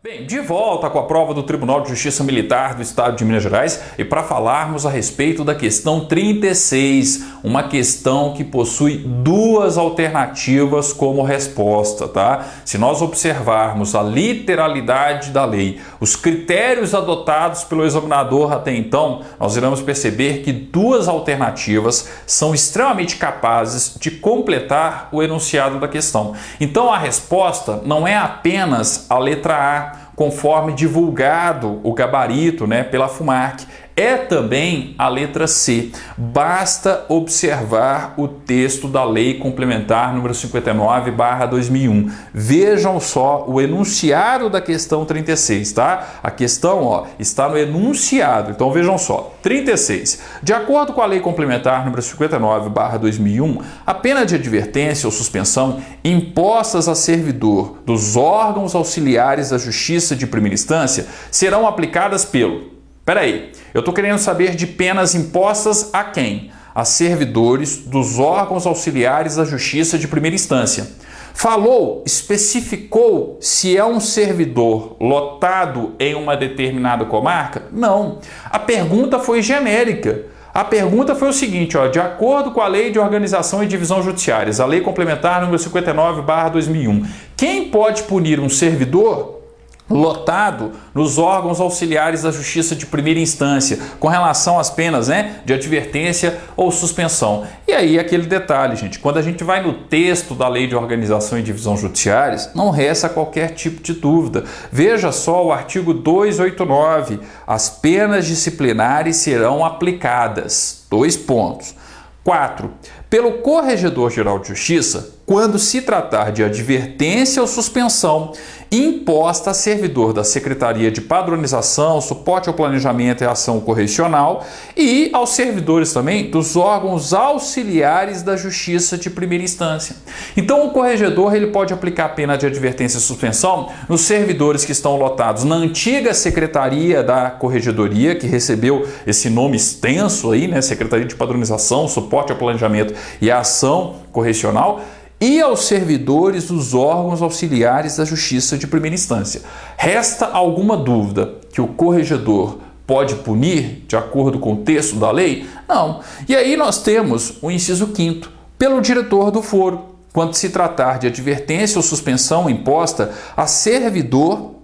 Bem, de volta com a prova do Tribunal de Justiça Militar do Estado de Minas Gerais e para falarmos a respeito da questão 36, uma questão que possui duas alternativas como resposta, tá? Se nós observarmos a literalidade da lei, os critérios adotados pelo examinador até então, nós iremos perceber que duas alternativas são extremamente capazes de completar o enunciado da questão. Então a resposta não é apenas a letra A, conforme divulgado o gabarito, pela FUMARC, é também a letra C. Basta observar o texto da Lei Complementar número 59/2001. Vejam só o enunciado da questão 36, tá? A questão, está no enunciado. Então vejam só. 36. De acordo com a Lei Complementar número 59/2001, a pena de advertência ou suspensão impostas a servidor dos órgãos auxiliares da Justiça de primeira instância serão aplicadas pelo... Peraí, eu estou querendo saber de penas impostas a quem? A servidores dos órgãos auxiliares da Justiça de primeira instância. Falou, especificou se é um servidor lotado em uma determinada comarca? Não. A pergunta foi genérica. A pergunta foi o seguinte, de acordo com a Lei de Organização e Divisão Judiciárias, a Lei Complementar número 59/2001, quem pode punir um servidor lotado nos órgãos auxiliares da Justiça de primeira instância, com relação às penas de advertência ou suspensão? E aí aquele detalhe, gente, quando a gente vai no texto da Lei de Organização e Divisão Judiciárias, não resta qualquer tipo de dúvida. Veja só o artigo 289, as penas disciplinares serão aplicadas. 2 pontos. 4. Pelo Corregedor-Geral de Justiça, quando se tratar de advertência ou suspensão imposta a servidor da Secretaria de Padronização, Suporte ao Planejamento e Ação Correcional e aos servidores também dos órgãos auxiliares da Justiça de primeira instância. Então o corregedor ele pode aplicar a pena de advertência e suspensão nos servidores que estão lotados na antiga Secretaria da Corregedoria, que recebeu esse nome extenso aí, Secretaria de Padronização, Suporte ao Planejamento e Ação Correcional, e aos servidores dos órgãos auxiliares da Justiça de primeira instância. Resta alguma dúvida que o corregedor pode punir de acordo com o texto da lei? Não. E aí nós temos o inciso 5º, pelo diretor do foro, quando se tratar de advertência ou suspensão imposta a servidor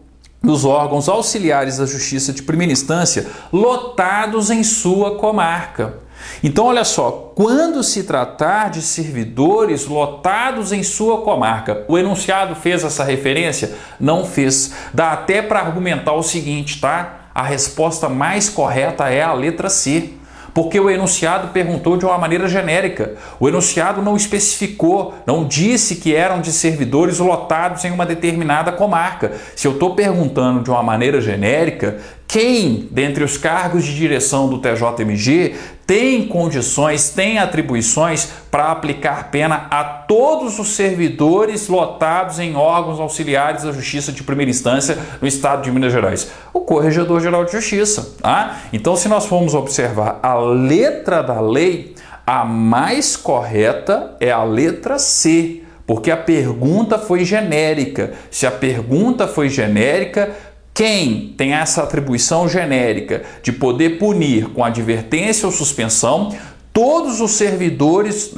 dos órgãos auxiliares da Justiça de primeira instância lotados em sua comarca. Então, olha só, quando se tratar de servidores lotados em sua comarca, o enunciado fez essa referência? Não fez. Dá até para argumentar o seguinte, tá? A resposta mais correta é a letra C. Porque o enunciado perguntou de uma maneira genérica. O enunciado não especificou, não disse que eram de servidores lotados em uma determinada comarca. Se eu estou perguntando de uma maneira genérica, quem, dentre os cargos de direção do TJMG, tem condições, tem atribuições para aplicar pena a todos os servidores lotados em órgãos auxiliares da Justiça de primeira instância no Estado de Minas Gerais? O Corregedor-Geral de Justiça. Tá? Então, se nós formos observar a letra da lei, a mais correta é a letra C, porque a pergunta foi genérica. Se a pergunta foi genérica, quem tem essa atribuição genérica de poder punir com advertência ou suspensão todos os servidores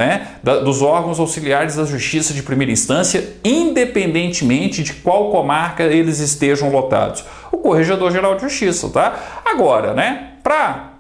dos órgãos auxiliares da Justiça de primeira instância, independentemente de qual comarca eles estejam lotados? O Corregedor-Geral de Justiça, tá? Agora, para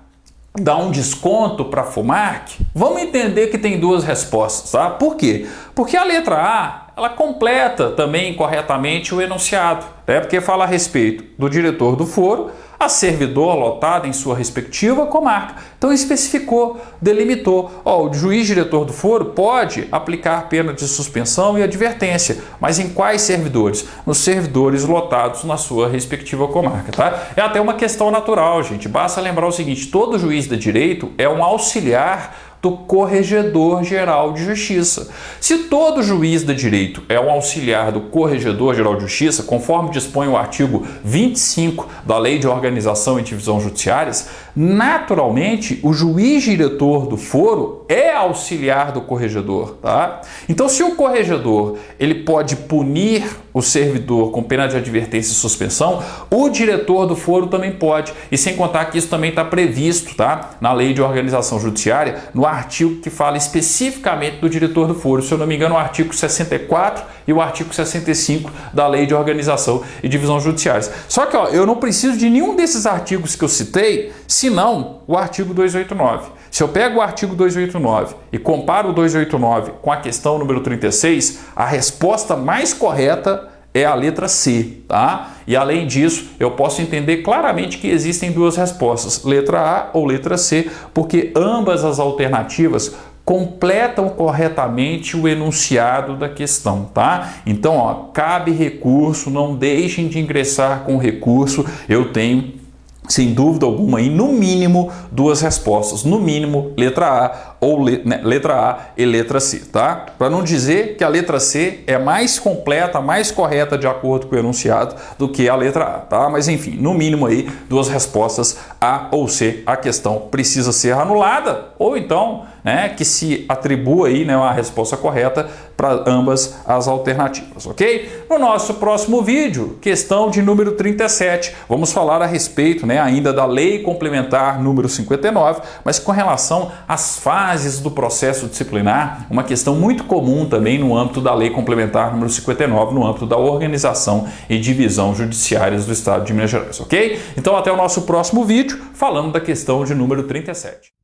dar um desconto para a FUMARC, vamos entender que tem duas respostas, tá? Por quê? Porque a letra A, ela completa também corretamente o enunciado, porque fala a respeito do diretor do foro, a servidor lotado em sua respectiva comarca. Então especificou, delimitou. O juiz diretor do foro pode aplicar pena de suspensão e advertência, mas em quais servidores? Nos servidores lotados na sua respectiva comarca. Tá? É até uma questão natural, gente. Basta lembrar o seguinte, todo juiz de direito é um auxiliar do Corregedor-Geral de Justiça. Se todo juiz de direito é um auxiliar do Corregedor-Geral de Justiça, conforme dispõe o artigo 25 da Lei de Organização e Divisão Judiciárias, naturalmente o juiz diretor do foro é auxiliar do corregedor, tá? Então, se o corregedor ele pode punir o servidor com pena de advertência e suspensão, o diretor do foro também pode, e sem contar que isso também está previsto, tá? Na Lei de Organização Judiciária, no artigo que fala especificamente do diretor do foro, se eu não me engano, o artigo 64 e o artigo 65 da Lei de Organização e Divisão Judiciárias. Só que eu não preciso de nenhum desses artigos que eu citei, senão o artigo 289. Se eu pego o artigo 289 e comparo o 289 com a questão número 36, a resposta mais correta é a letra C, tá? E além disso, eu posso entender claramente que existem duas respostas, letra A ou letra C, porque ambas as alternativas completam corretamente o enunciado da questão, tá? Então, cabe recurso, não deixem de ingressar com recurso. Eu tenho, sem dúvida alguma, e no mínimo duas respostas, no mínimo letra A ou letra A e letra C, tá? Para não dizer que a letra C é mais completa, mais correta de acordo com o enunciado do que a letra A, tá? Mas enfim, no mínimo aí duas respostas, A ou C, a questão precisa ser anulada ou então, que se atribua aí, uma resposta correta para ambas as alternativas, ok? No nosso próximo vídeo, questão de número 37, vamos falar a respeito, ainda da Lei Complementar número 59, mas com relação às fases do processo disciplinar, uma questão muito comum também no âmbito da Lei Complementar número 59, no âmbito da Organização e Divisão Judiciárias do Estado de Minas Gerais, ok? Então até o nosso próximo vídeo, falando da questão de número 37.